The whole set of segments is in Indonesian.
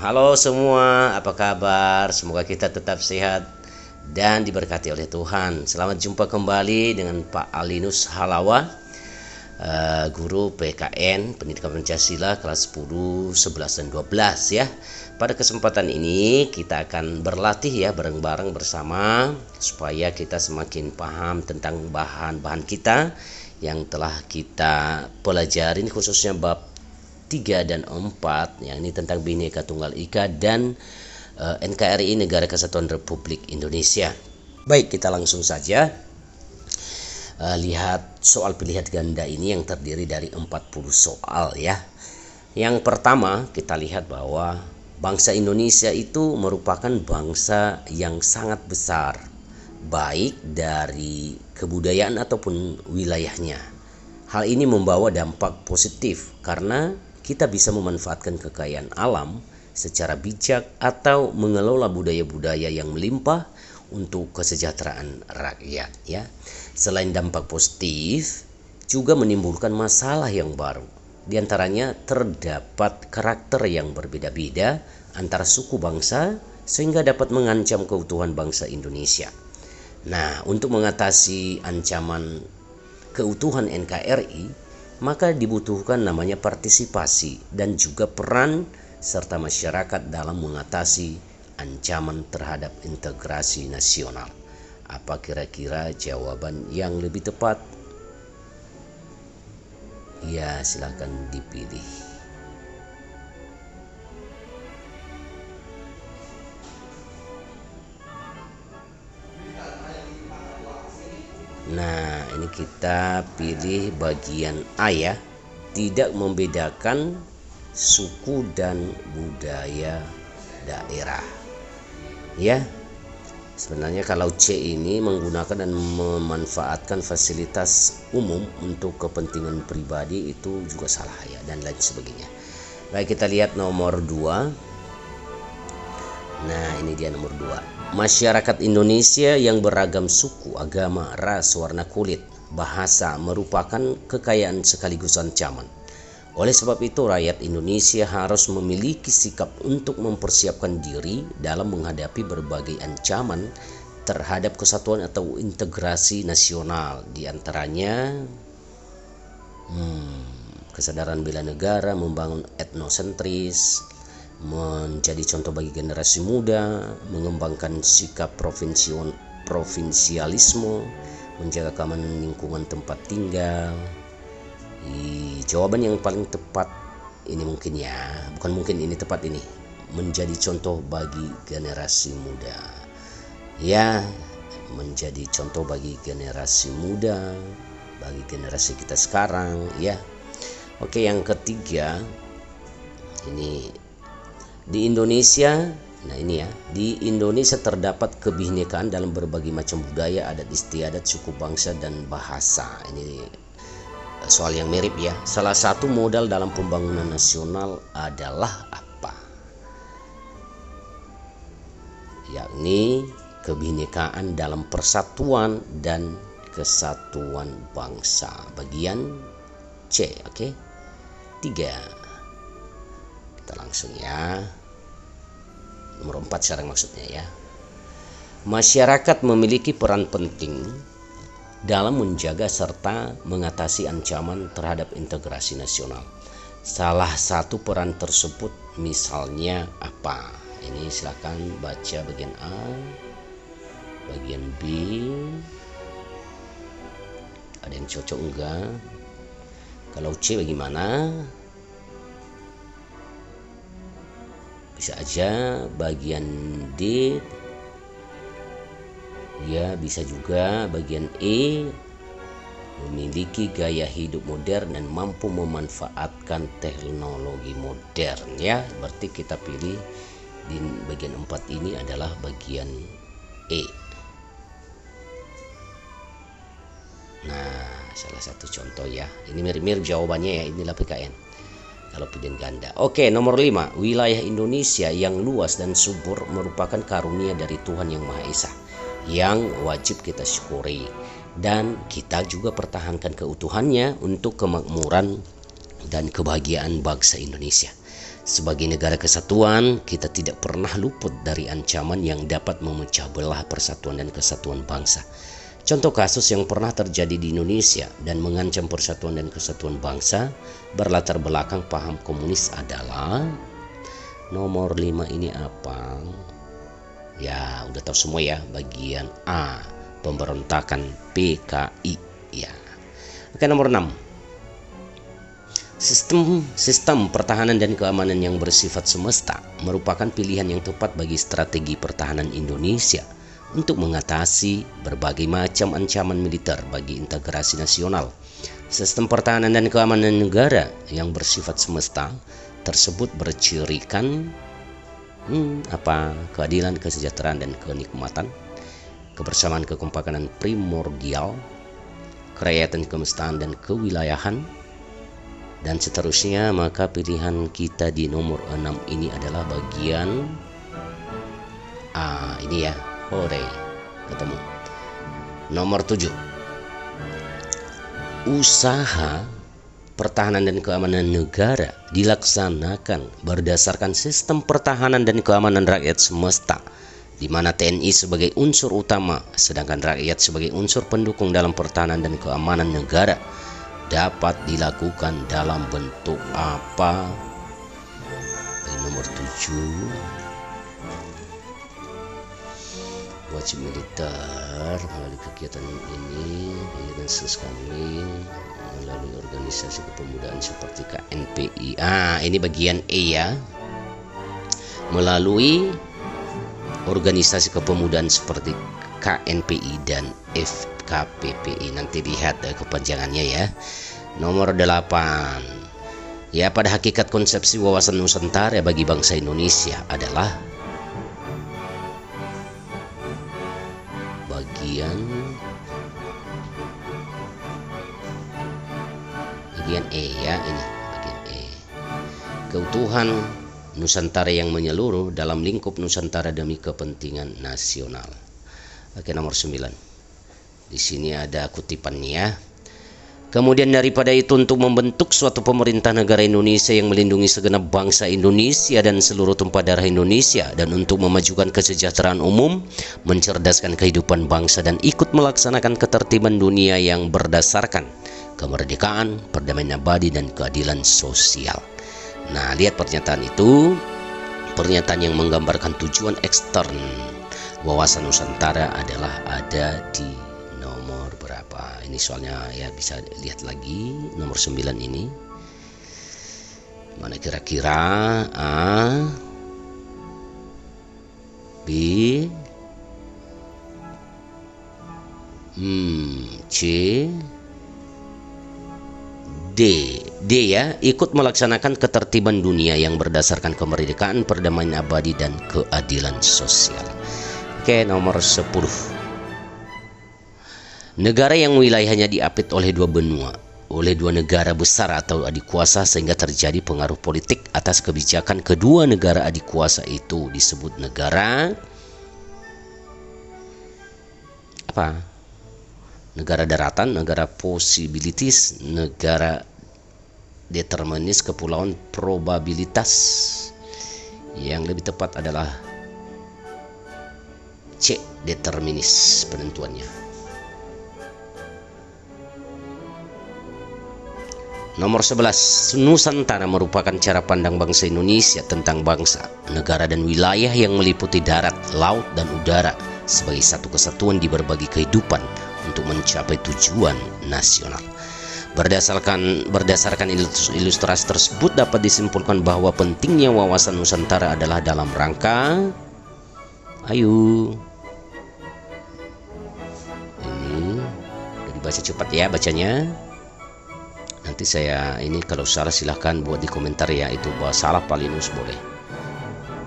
Halo semua, apa kabar? Semoga kita tetap sehat dan diberkati oleh Tuhan. Selamat jumpa kembali dengan Pak Alinus Halawa, guru PKN Pendidikan Pancasila kelas 10, 11, dan 12 ya. Pada kesempatan ini kita akan berlatih ya bareng-bareng bersama supaya kita semakin paham tentang bahan-bahan kita yang telah kita pelajarin, khususnya bab 3 dan 4 yang ini tentang Bhinneka Tunggal Ika dan NKRI Negara Kesatuan Republik Indonesia. Baik, kita langsung saja lihat soal pilihan ganda ini yang terdiri dari 40 soal ya. Yang pertama kita lihat bahwa bangsa Indonesia itu merupakan bangsa yang sangat besar, baik dari kebudayaan ataupun wilayahnya. Hal ini membawa dampak positif karena kita bisa memanfaatkan kekayaan alam secara bijak atau mengelola budaya-budaya yang melimpah untuk kesejahteraan rakyat ya. Selain dampak positif, juga menimbulkan masalah yang baru. Di antaranya terdapat karakter yang berbeda-beda antara suku bangsa sehingga dapat mengancam keutuhan bangsa Indonesia. Nah, untuk mengatasi ancaman keutuhan NKRI, maka dibutuhkan namanya partisipasi dan juga peran serta masyarakat dalam mengatasi ancaman terhadap integrasi nasional. Apa kira-kira jawaban yang lebih tepat? Ya, silakan dipilih. Nah, ini kita pilih bagian A ya. Tidak membedakan suku dan budaya daerah. Ya. Sebenarnya kalau C ini menggunakan dan memanfaatkan fasilitas umum untuk kepentingan pribadi itu juga salah ya, dan lain sebagainya. Baik, kita lihat nomor 2. Nah, ini dia nomor 2. Masyarakat Indonesia yang beragam suku, agama, ras, warna kulit, bahasa merupakan kekayaan sekaligus ancaman. Oleh sebab itu, rakyat Indonesia harus memiliki sikap untuk mempersiapkan diri dalam menghadapi berbagai ancaman terhadap kesatuan atau integrasi nasional. Di antaranya kesadaran bela negara, membangun etnosentris, menjadi contoh bagi generasi muda, mengembangkan sikap provinsialisme, menjaga keamanan lingkungan tempat tinggal. Jawaban yang paling tepat ini mungkin ya, bukan mungkin, ini tepat, ini menjadi contoh bagi generasi muda. Ya, menjadi contoh bagi generasi muda, bagi generasi kita sekarang ya. Oke, yang ketiga ini di Indonesia. Nah, ini ya, di Indonesia terdapat kebinekaan dalam berbagai macam budaya, adat istiadat, suku bangsa, dan bahasa. Ini soal yang mirip ya. Salah satu modal dalam pembangunan nasional adalah apa? Yakni kebinekaan dalam persatuan dan kesatuan bangsa. Bagian C, oke. 3. Kita langsung ya. Nomor 4 sekarang maksudnya ya. Masyarakat memiliki peran penting dalam menjaga serta mengatasi ancaman terhadap integrasi nasional. Salah satu peran tersebut misalnya apa? Ini silakan baca bagian A, bagian B. Ada yang cocok enggak? Kalau C bagaimana? Bisa aja bagian D, ya bisa juga bagian E, memiliki gaya hidup modern dan mampu memanfaatkan teknologi modern ya. Berarti kita pilih di bagian 4 ini adalah bagian E. Nah, salah satu contoh ya, ini mirip-mirip jawabannya ya, inilah PKN kalau pilihan ganda. Oke, nomor 5. Wilayah Indonesia yang luas dan subur merupakan karunia dari Tuhan Yang Maha Esa yang wajib kita syukuri, dan kita juga pertahankan keutuhannya untuk kemakmuran dan kebahagiaan bangsa Indonesia. Sebagai negara kesatuan, kita tidak pernah luput dari ancaman yang dapat memecah belah persatuan dan kesatuan bangsa. Contoh kasus yang pernah terjadi di Indonesia dan mengancam persatuan dan kesatuan bangsa berlatar belakang paham komunis adalah nomor 5 ini apa? Ya, udah tahu semua ya, bagian A, pemberontakan PKI ya. Oke, nomor 6. Sistem pertahanan dan keamanan yang bersifat semesta merupakan pilihan yang tepat bagi strategi pertahanan Indonesia untuk mengatasi berbagai macam ancaman militer bagi integrasi nasional. Sistem pertahanan dan keamanan negara yang bersifat semesta tersebut bercirikan keadilan, kesejahteraan dan kenikmatan, kebersamaan, kekompakan primordial, kerakyatan, kemestaan dan kewilayahan, dan seterusnya. Maka pilihan kita di nomor 6 ini adalah bagian A ini ya. Hore, ketemu. Nomor 7. Usaha pertahanan dan keamanan negara dilaksanakan berdasarkan sistem pertahanan dan keamanan rakyat semesta, di mana TNI sebagai unsur utama sedangkan rakyat sebagai unsur pendukung dalam pertahanan dan keamanan negara dapat dilakukan dalam bentuk apa? Nomor 7, wajib militer melalui kegiatan ini, kegiatan seskaling melalui organisasi kepemudaan seperti KNPI. Ini bagian E ya, melalui organisasi kepemudaan seperti KNPI dan FKPPI. Nanti lihat kepanjangannya ya. Nomor 8. Ya, pada hakikat konsepsi wawasan Nusantara bagi bangsa Indonesia adalah bagian E ya, ini bagian E. Keutuhan Nusantara yang menyeluruh dalam lingkup Nusantara demi kepentingan nasional. Oke, nomor 9. Di sini ada kutipannya ya. Kemudian daripada itu, untuk membentuk suatu pemerintah negara Indonesia yang melindungi segenap bangsa Indonesia dan seluruh tumpah darah Indonesia, dan untuk memajukan kesejahteraan umum, mencerdaskan kehidupan bangsa dan ikut melaksanakan ketertiban dunia yang berdasarkan kemerdekaan, perdamaian abadi dan keadilan sosial. Nah, lihat pernyataan itu, pernyataan yang menggambarkan tujuan ekstern wawasan Nusantara adalah ada di nomor berapa? Ini soalnya ya, bisa lihat lagi nomor 9 ini. Mana kira-kira? A, B, C, D ya, ikut melaksanakan ketertiban dunia yang berdasarkan kemerdekaan, perdamaian abadi dan keadilan sosial. Oke, nomor 10. Negara yang wilayahnya diapit oleh dua benua, oleh dua negara besar atau adik kuasa, sehingga terjadi pengaruh politik atas kebijakan kedua negara adik kuasa itu disebut negara apa? Negara daratan, negara possibilities, negara determinis, kepulauan probabilitas. Yang lebih tepat adalah C, determinis penentuannya. Nomor 11. Nusantara merupakan cara pandang bangsa Indonesia tentang bangsa, negara dan wilayah yang meliputi darat, laut dan udara sebagai satu kesatuan di berbagai kehidupan untuk mencapai tujuan nasional. Berdasarkan ilustrasi tersebut dapat disimpulkan bahwa pentingnya wawasan Nusantara adalah dalam rangka ini udah dibaca cepat ya bacanya. Nanti saya ini kalau salah silahkan buat di komentar ya, itu bahwa salah Palinus boleh.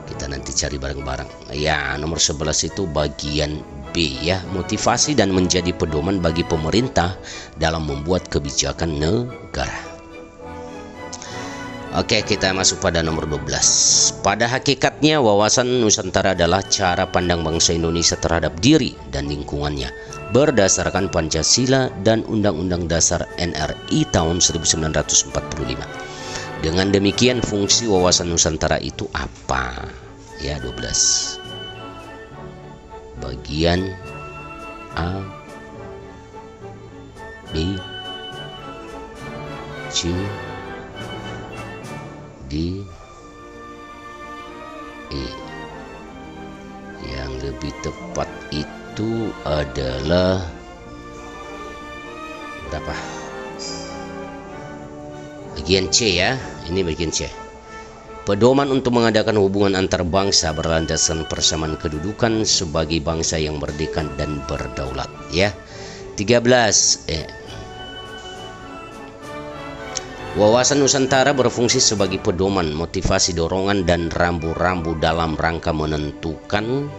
Kita nanti cari bareng-bareng. Ya, nomor 11 itu bagian B ya, motivasi dan menjadi pedoman bagi pemerintah dalam membuat kebijakan negara. Oke, kita masuk pada nomor 12. Pada hakikatnya wawasan Nusantara adalah cara pandang bangsa Indonesia terhadap diri dan lingkungannya berdasarkan Pancasila dan Undang-Undang Dasar NRI tahun 1945. Dengan demikian fungsi wawasan Nusantara itu apa? Ya, 12. Bagian A, B, C, D, E. Yang lebih tepat itu adalah berapa? Bagian C ya. Ini bagian C. Pedoman untuk mengadakan hubungan antar bangsa berlandaskan persamaan kedudukan sebagai bangsa yang merdeka dan berdaulat ya. 13. Wawasan Nusantara berfungsi sebagai pedoman, motivasi, dorongan, dan rambu-rambu dalam rangka menentukan.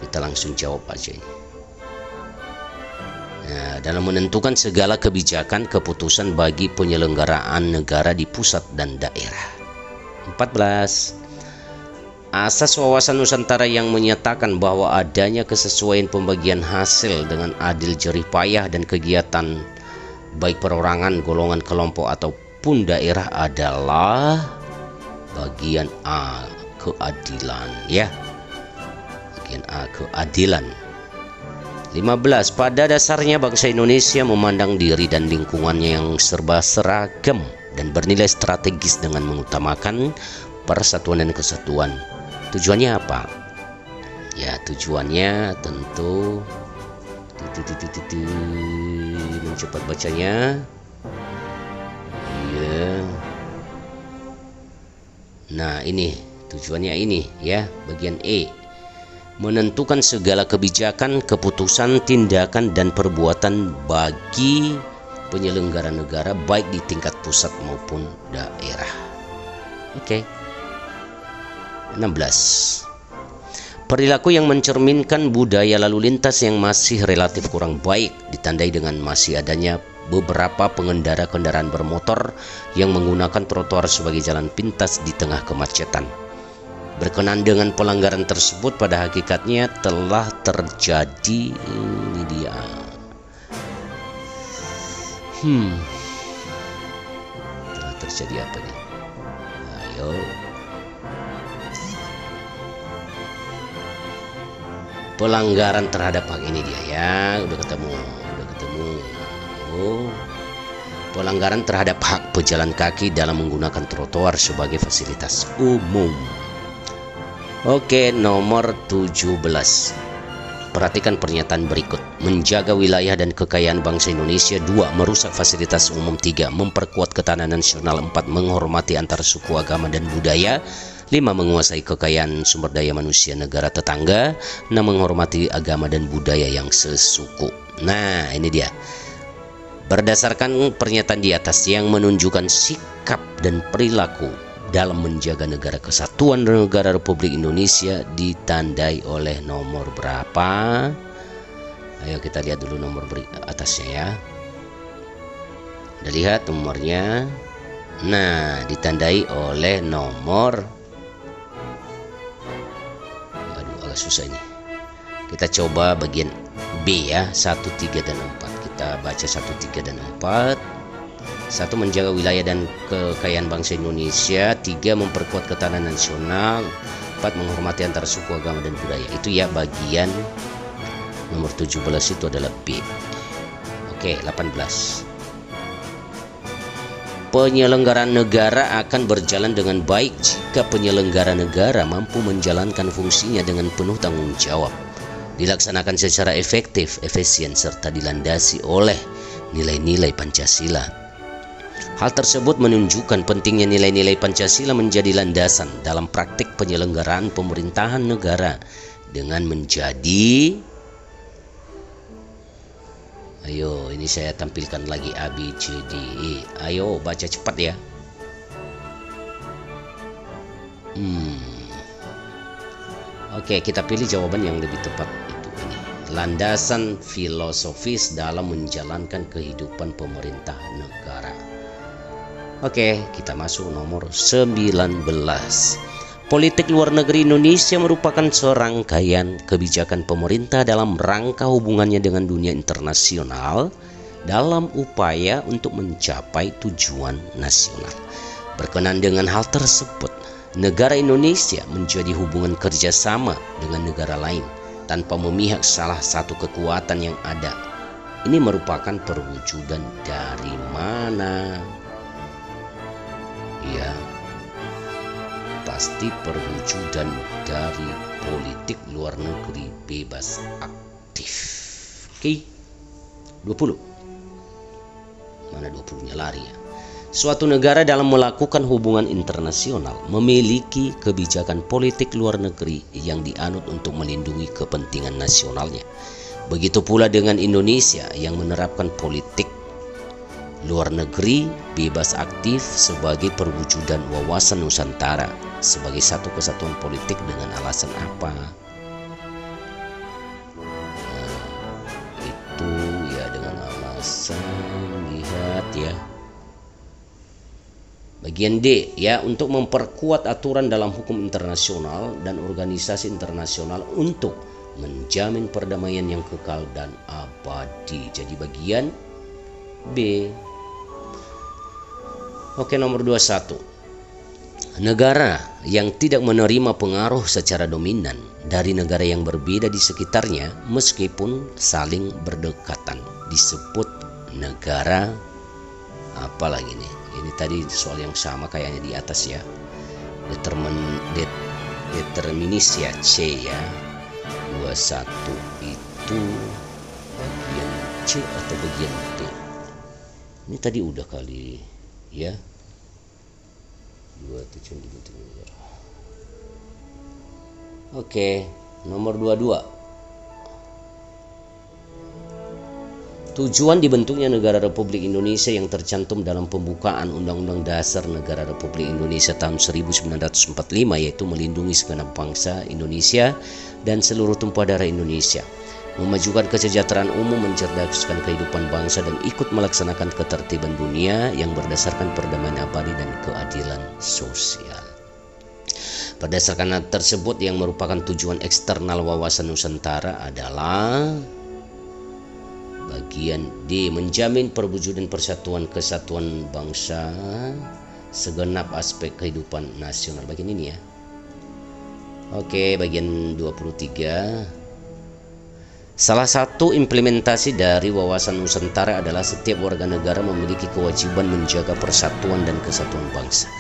Kita langsung jawab aja ini. Nah, dalam menentukan segala kebijakan keputusan bagi penyelenggaraan negara di pusat dan daerah. 14. Asas wawasan Nusantara yang menyatakan bahwa adanya kesesuaian pembagian hasil dengan adil jerih payah dan kegiatan baik perorangan, golongan, kelompok ataupun daerah adalah bagian A, keadilan ya. Bagian A, keadilan. 15. Pada dasarnya bangsa Indonesia memandang diri dan lingkungannya yang serba seragam dan bernilai strategis dengan mengutamakan persatuan dan kesatuan. Tujuannya apa? Ya, tujuannya tentu cepat bacanya. Ya. Nah, ini tujuannya ini ya, bagian E. Menentukan segala kebijakan, keputusan, tindakan, dan perbuatan bagi penyelenggara negara baik di tingkat pusat maupun daerah. Oke. 16. Perilaku yang mencerminkan budaya lalu lintas yang masih relatif kurang baik ditandai dengan masih adanya beberapa pengendara kendaraan bermotor yang menggunakan trotoar sebagai jalan pintas di tengah kemacetan. Berkenaan dengan pelanggaran tersebut pada hakikatnya telah terjadi. Ini dia. Telah terjadi apa nih? Ayo. Pelanggaran terhadap hak ini dia ya. Udah ketemu. Oh. Pelanggaran terhadap hak pejalan kaki dalam menggunakan trotoar sebagai fasilitas umum. Oke, nomor 17. Perhatikan pernyataan berikut. Menjaga wilayah dan kekayaan bangsa Indonesia. 2. Merusak fasilitas umum. 3. Memperkuat ketahanan nasional. 4. Menghormati antar suku, agama, dan budaya. 5. Menguasai kekayaan sumber daya manusia negara tetangga. 6. Menghormati agama dan budaya yang sesuku. Nah, ini dia. Berdasarkan pernyataan di atas yang menunjukkan sikap dan perilaku dalam menjaga negara kesatuan negara Republik Indonesia ditandai oleh nomor berapa? Ayo kita lihat dulu nomor atasnya ya. Udah lihat nomornya? Nah, ditandai oleh nomor. Aduh, agak susah ini. Kita coba bagian B ya, 1, 3, dan 4. Kita baca 1, 3, dan 4. 1. Menjaga wilayah dan kekayaan bangsa Indonesia. 3. Memperkuat ketahanan nasional. 4. Menghormati antar suku, agama, dan budaya. Itu ya bagian nomor 17 itu adalah B. Oke, 18. Penyelenggaraan negara akan berjalan dengan baik jika penyelenggara negara mampu menjalankan fungsinya dengan penuh tanggung jawab, dilaksanakan secara efektif, efisien, serta dilandasi oleh nilai-nilai Pancasila. Hal tersebut menunjukkan pentingnya nilai-nilai Pancasila menjadi landasan dalam praktik penyelenggaraan pemerintahan negara dengan menjadi. Ayo, ini saya tampilkan lagi A, B, C, D, E. Ayo baca cepat ya. Oke, kita pilih jawaban yang lebih tepat itu ini. Landasan filosofis dalam menjalankan kehidupan pemerintah negara. Oke, kita masuk nomor 19. Politik luar negeri Indonesia merupakan serangkaian kebijakan pemerintah dalam rangka hubungannya dengan dunia internasional dalam upaya untuk mencapai tujuan nasional. Berkenaan dengan hal tersebut, negara Indonesia menjadi hubungan kerjasama dengan negara lain tanpa memihak salah satu kekuatan yang ada. Ini merupakan perwujudan dari mana? Ya, pasti perwujudan dari politik luar negeri bebas aktif. Oke, 20. Mana 20-nya lari ya? Suatu negara dalam melakukan hubungan internasional memiliki kebijakan politik luar negeri yang dianut untuk melindungi kepentingan nasionalnya. Begitu pula dengan Indonesia yang menerapkan politik luar negeri bebas aktif sebagai perwujudan wawasan Nusantara sebagai satu kesatuan politik dengan alasan apa? Nah, itu ya dengan alasan, lihat ya. Bagian D ya, untuk memperkuat aturan dalam hukum internasional dan organisasi internasional untuk menjamin perdamaian yang kekal dan abadi. Jadi bagian B. Oke, nomor 21. Negara yang tidak menerima pengaruh secara dominan dari negara yang berbeda di sekitarnya meskipun saling berdekatan disebut negara apa lagi nih? Ini tadi soal yang sama kayaknya di atas ya. Determinis ya, C ya. 21 itu bagian C atau bagian D? Ini tadi udah kali ya. 27 dibentuk negara. Oke, nomor 22. Tujuan dibentuknya Negara Republik Indonesia yang tercantum dalam pembukaan Undang-Undang Dasar Negara Republik Indonesia tahun 1945 yaitu melindungi segenap bangsa Indonesia dan seluruh tumpah darah Indonesia, memajukan kesejahteraan umum, mencerdaskan kehidupan bangsa dan ikut melaksanakan ketertiban dunia yang berdasarkan perdamaian abadi dan keadilan sosial. Berdasarkan hal tersebut yang merupakan tujuan eksternal wawasan Nusantara adalah bagian D, menjamin perwujudan persatuan kesatuan bangsa segenap aspek kehidupan nasional. Bagian ini ya. Oke, bagian 23. Salah satu implementasi dari wawasan Nusantara adalah setiap warga negara memiliki kewajiban menjaga persatuan dan kesatuan bangsa.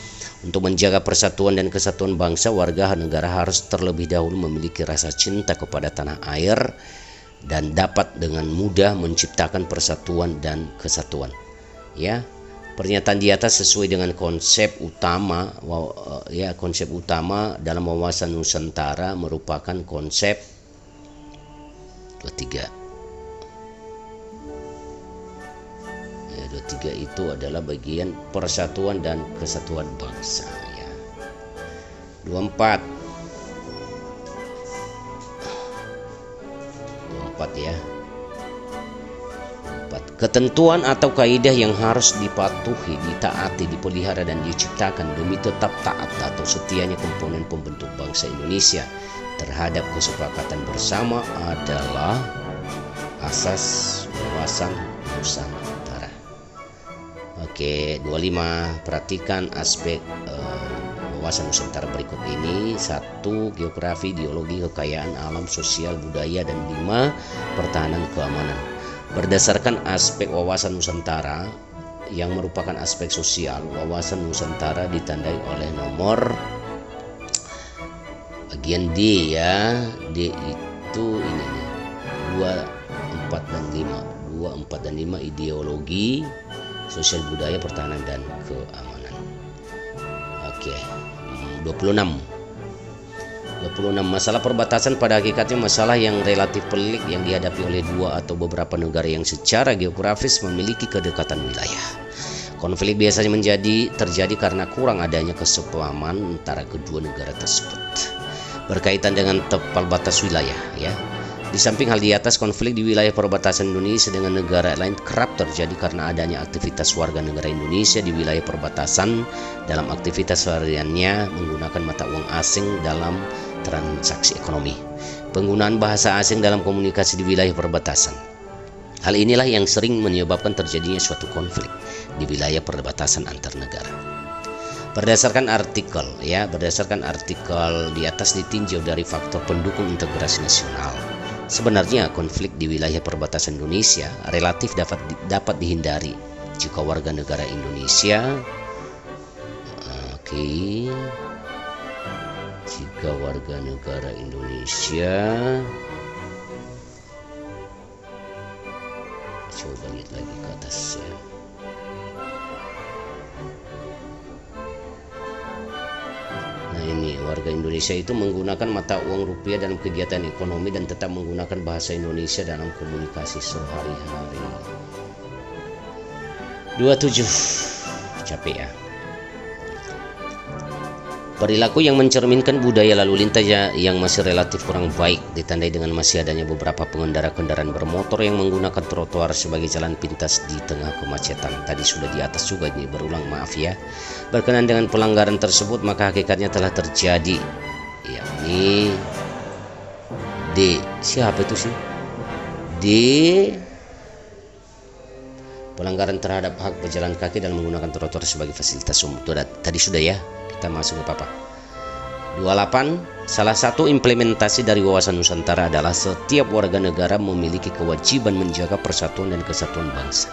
Untuk menjaga persatuan dan kesatuan bangsa, warga negara harus terlebih dahulu memiliki rasa cinta kepada tanah air dan dapat dengan mudah menciptakan persatuan dan kesatuan. Ya, pernyataan di atas sesuai dengan konsep utama dalam wawasan Nusantara merupakan konsep 23. Ya, 23 itu adalah bagian persatuan dan kesatuan bangsa ya. 24 ya. 4. Ketentuan atau kaidah yang harus dipatuhi, ditaati, dipelihara dan diciptakan demi tetap taat atau setianya komponen pembentuk bangsa Indonesia terhadap kesepakatan bersama adalah asas wawasan Nusantara. Oke, 25. Perhatikan aspek wawasan Nusantara berikut ini. 1. Geografi, ideologi, kekayaan alam, sosial, budaya, dan 5. Pertahanan keamanan. Berdasarkan aspek wawasan Nusantara yang merupakan aspek sosial, wawasan Nusantara ditandai oleh nomor bagian D ya. D itu ini nih 2, 4 dan 5. 2, 4 dan 5 ideologi, sosial, budaya, pertahanan dan keamanan. Oke. 26. Masalah perbatasan pada hakikatnya masalah yang relatif pelik yang dihadapi oleh dua atau beberapa negara yang secara geografis memiliki kedekatan wilayah. Konflik biasanya terjadi karena kurang adanya kesepahaman antara kedua negara tersebut berkaitan dengan tepal batas wilayah ya. Di samping hal di atas, konflik di wilayah perbatasan Indonesia dengan negara lain kerap terjadi karena adanya aktivitas warga negara Indonesia di wilayah perbatasan dalam aktivitas hariannya menggunakan mata uang asing dalam transaksi ekonomi. Penggunaan bahasa asing dalam komunikasi di wilayah perbatasan. Hal inilah yang sering menyebabkan terjadinya suatu konflik di wilayah perbatasan antar negara. Berdasarkan artikel di atas ditinjau dari faktor pendukung integrasi nasional. Sebenarnya konflik di wilayah perbatasan Indonesia relatif dapat dihindari jika warga negara Indonesia coba lihat lagi ke atas ya. Nah ini warga Indonesia itu menggunakan mata uang rupiah dalam kegiatan ekonomi dan tetap menggunakan bahasa Indonesia dalam komunikasi sehari-hari. 27 capek ya. Perilaku yang mencerminkan budaya lalu lintas yang masih relatif kurang baik ditandai dengan masih adanya beberapa pengendara kendaraan bermotor yang menggunakan trotoar sebagai jalan pintas di tengah kemacetan. Tadi sudah di atas juga ini, berulang maaf ya. Berkenaan dengan pelanggaran tersebut maka hakikatnya telah terjadi, yakni D. Siapa itu sih? D. Pelanggaran terhadap hak pejalan kaki dalam menggunakan trotoar sebagai fasilitas umum. Tadi sudah ya. Kita masuk ke apa? 28. Salah satu implementasi dari wawasan Nusantara adalah setiap warga negara memiliki kewajiban menjaga persatuan dan kesatuan bangsa.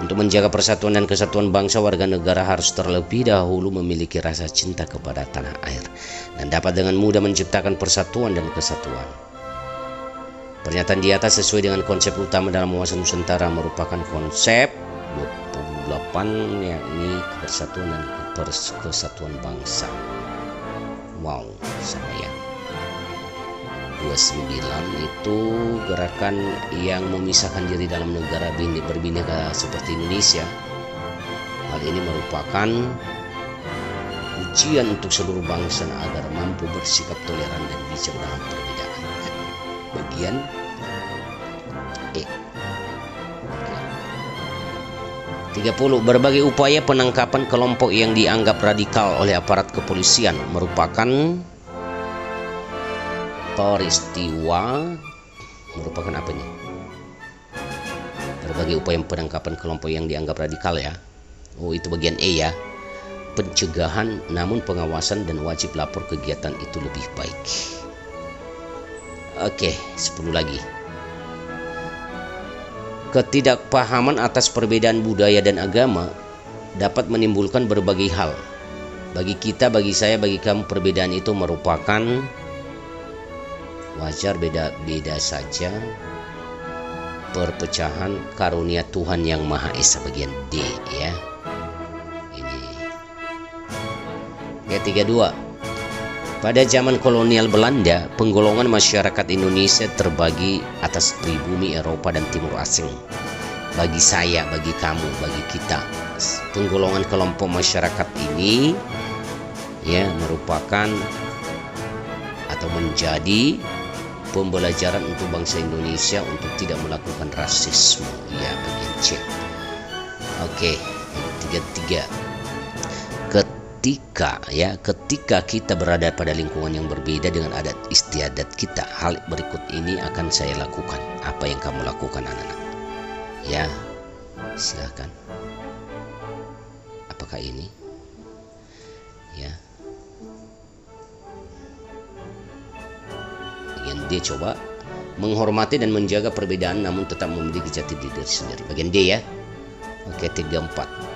Untuk menjaga persatuan dan kesatuan bangsa, warga negara harus terlebih dahulu memiliki rasa cinta kepada tanah air dan dapat dengan mudah menciptakan persatuan dan kesatuan. Pernyataan di atas sesuai dengan konsep utama dalam wawasan Nusantara merupakan konsep 28, yakni persatuan dan kesatuan bangsa. Wow, sama ya. 29 itu gerakan yang memisahkan diri dalam negara berbineka seperti Indonesia. Hal ini merupakan ujian untuk seluruh bangsa agar mampu bersikap toleran dan bijak dalam perbedaan. Bagian E. 30. Berbagai upaya penangkapan kelompok yang dianggap radikal oleh aparat kepolisian merupakan apa nih? Berbagai upaya penangkapan kelompok yang dianggap radikal ya. Oh, itu bagian E ya. Pencegahan, namun pengawasan dan wajib lapor kegiatan itu lebih baik. Oke, 10 lagi. Ketidakpahaman atas perbedaan budaya dan agama dapat menimbulkan berbagai hal. Bagi kita, bagi saya, bagi kamu, perbedaan itu merupakan wajar, beda-beda saja. Perpecahan karunia Tuhan yang Maha Esa, bagian D ya. Ini. Ya, 32. Pada zaman kolonial Belanda, penggolongan masyarakat Indonesia terbagi atas pribumi Eropa dan Timur Asing. Bagi saya, bagi kamu, bagi kita, penggolongan kelompok masyarakat ini ya merupakan atau menjadi pembelajaran untuk bangsa Indonesia untuk tidak melakukan rasisme ya, bagian C. Oke, 33. Ketika kita berada pada lingkungan yang berbeda dengan adat istiadat kita, hal berikut ini akan saya lakukan. Apa yang kamu lakukan, anak-anak? Ya, silakan. Apakah ini? Ya. Bagian D coba. Menghormati dan menjaga perbedaan namun tetap memiliki jati diri sendiri. Bagian D ya. Oke, 34.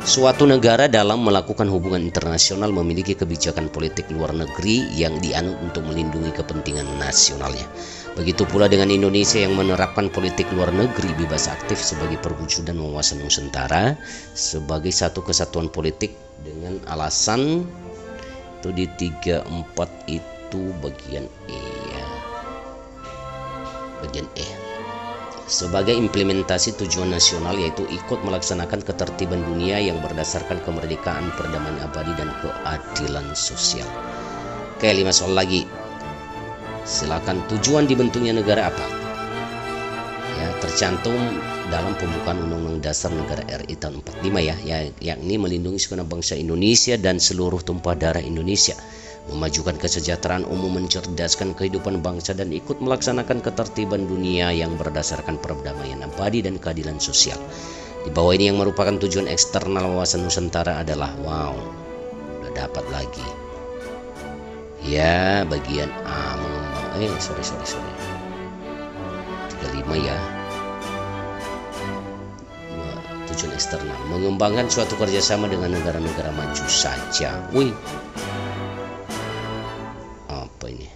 Suatu negara dalam melakukan hubungan internasional memiliki kebijakan politik luar negeri yang dianut untuk melindungi kepentingan nasionalnya. Begitu pula dengan Indonesia yang menerapkan politik luar negeri bebas aktif sebagai perwujudan wawasan Nusantara sebagai satu kesatuan politik dengan alasan itu di 34 itu bagian E ya. Bagian E. Sebagai implementasi tujuan nasional yaitu ikut melaksanakan ketertiban dunia yang berdasarkan kemerdekaan, perdamaian abadi dan keadilan sosial. Oke, 5 soal lagi. Silakan, tujuan dibentuknya negara apa? Ya, tercantum dalam pembukaan Undang-Undang Dasar Negara RI tahun 45 ya, yakni melindungi segenap bangsa Indonesia dan seluruh tumpah darah Indonesia. memajukan kesejahteraan umum, mencerdaskan kehidupan bangsa, dan ikut melaksanakan ketertiban dunia yang berdasarkan perdamaian abadi dan keadilan sosial. Di bawah ini yang merupakan tujuan eksternal wawasan Nusantara adalah, wow, udah dapat lagi. Ya, bagian A mengembang, sorry 35 ya. Tujuan eksternal, mengembangkan suatu kerjasama dengan negara-negara maju saja. Wih, apa ini?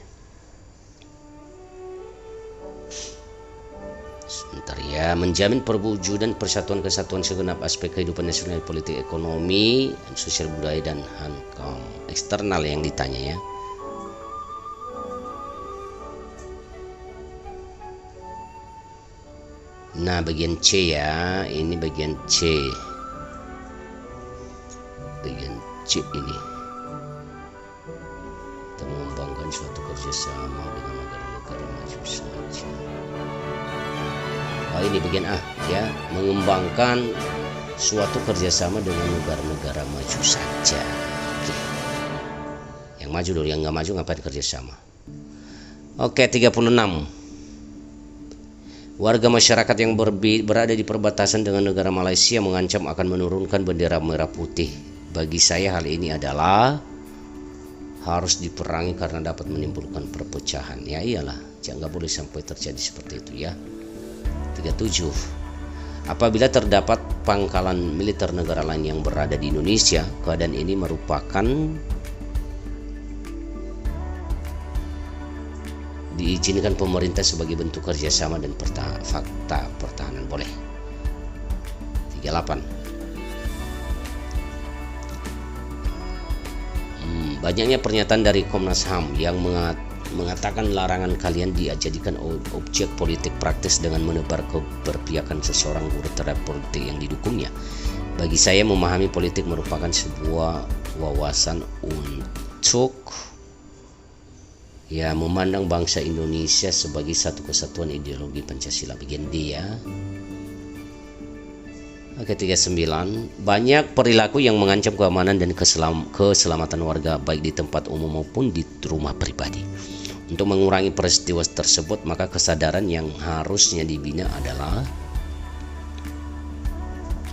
Sebentar ya. Menjamin perwujudan persatuan kesatuan segenap aspek kehidupan nasional, politik, ekonomi, sosial, budaya, dan hukum. Eksternal yang ditanya ya. Nah, bagian C ya, ini bagian C. Bagian C ini. Kita mengembangkan suatu kerjasama dengan negara-negara maju saja. Oh, ini bagian A ya, mengembangkan suatu kerjasama dengan negara-negara maju saja. Oke. Yang maju dulu, yang nggak maju ngapain kerjasama? Oke, 36. Warga masyarakat yang berada di perbatasan dengan negara Malaysia mengancam akan menurunkan bendera merah putih. Bagi saya hal ini adalah harus diperangi karena dapat menimbulkan perpecahan. Ya iyalah, nggak boleh sampai terjadi seperti itu ya. 37. Apabila terdapat pangkalan militer negara lain yang berada di Indonesia, keadaan ini merupakan diizinkan pemerintah sebagai bentuk kerjasama dan fakta pertahanan boleh. 38. Banyaknya pernyataan dari Komnas HAM yang mengatakan larangan kalian dijadikan objek politik praktis dengan menebar keberpihakan seseorang guru terhadap politik yang didukungnya. Bagi saya, memahami politik merupakan sebuah wawasan untuk ya memandang bangsa Indonesia sebagai satu kesatuan ideologi Pancasila. Bagian D ya. Oke, 39. Banyak perilaku yang mengancam keamanan dan keselamatan warga baik di tempat umum maupun di rumah pribadi. Untuk mengurangi peristiwa tersebut, maka kesadaran yang harusnya dibina adalah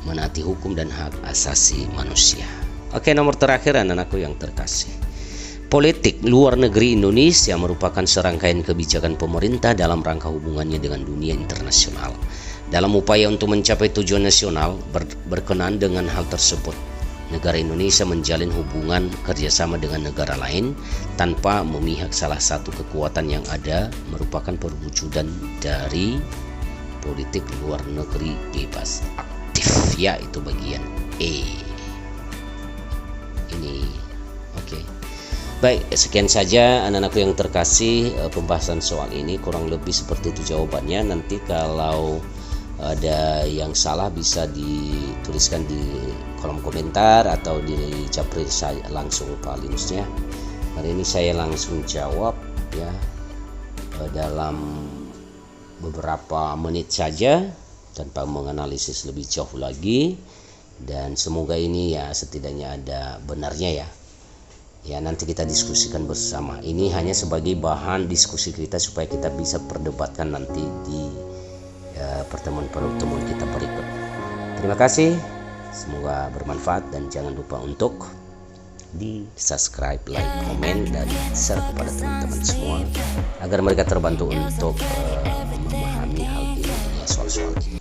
menaati hukum dan hak asasi manusia. Oke, nomor terakhir anak-anakku yang terkasih. Politik luar negeri Indonesia merupakan serangkaian kebijakan pemerintah dalam rangka hubungannya dengan dunia internasional. Dalam upaya untuk mencapai tujuan nasional berkenaan dengan hal tersebut, negara Indonesia menjalin hubungan kerjasama dengan negara lain tanpa memihak salah satu kekuatan yang ada, merupakan perwujudan dari politik luar negeri bebas aktif, yaitu bagian E. Ini oke. Baik, sekian saja anak-anakku yang terkasih pembahasan soal ini, kurang lebih seperti itu jawabannya. Nanti kalau ada yang salah bisa dituliskan di kolom komentar atau di japri saya langsung Pak Linusnya. Hari ini saya langsung jawab ya dalam beberapa menit saja tanpa menganalisis lebih jauh lagi, dan semoga ini ya setidaknya ada benarnya ya. Ya, nanti kita diskusikan bersama. Ini hanya sebagai bahan diskusi kita supaya kita bisa perdebatkan nanti di pertemuan-pertemuan kita berikut. Terima kasih. Semoga bermanfaat dan jangan lupa untuk di subscribe, like, komen, dan share kepada teman-teman semua agar mereka terbantu untuk memahami hal ini, soal-soal ini.